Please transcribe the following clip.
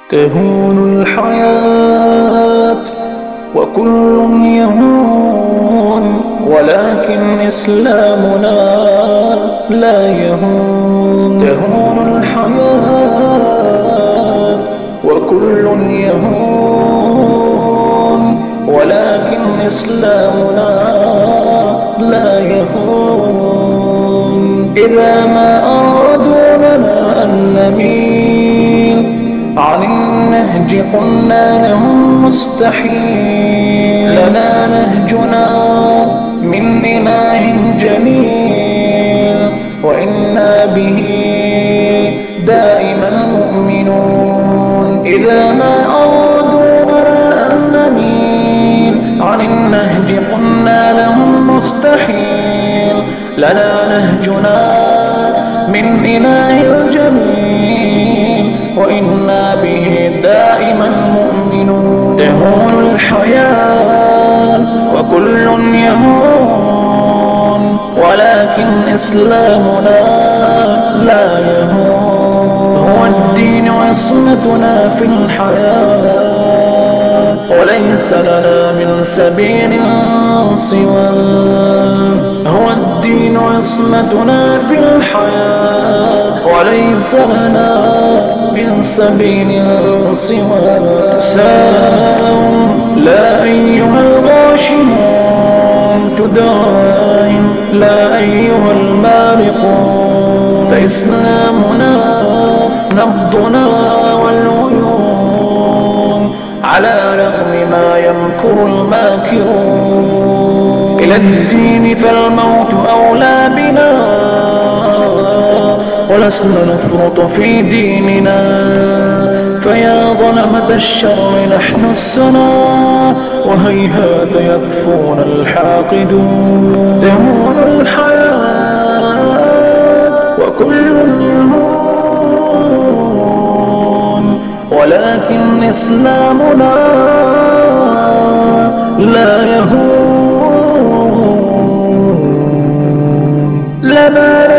تهون الحياة وكل يهون، ولكن إسلامنا لا يهون. تهون الحياة وكل يهون، ولكن إسلامنا لا يهون. إذا ما أرادوا لنا أن نميل عن النهج قلنا لهم مستحيل. لنا نهجنا من إله جميل، وإنا به دائما مؤمنون. إذا ما أرادوا لنا أن نميل عن النهج قلنا لهم مستحيل. لنا نهجنا من إله الجميل، وإنا به دائما مؤمنون. تهون الحياة وكل يهون، ولكن إسلامنا لا يهون. هو الدين عصمتنا في الحياة، وليس لنا من سبيل سواه. هو الدين عصمتنا في الحياة، وليس لنا من سبيل سواه. ساووا لا أيها الغاشمون تداهم، لا أيها المارقون. فإسلامنا نبضنا والعيون، على رغم ما يمكر الماكرون. إلى الدين فالموت أولى بنا، ولسنا نفرط في ديننا. فيا ظلمة الشر نحن السنا، وهيهات يطفون الحاقدون. تهون الحياة وكل يهون، ولكن إسلامنا لا يهون. لنا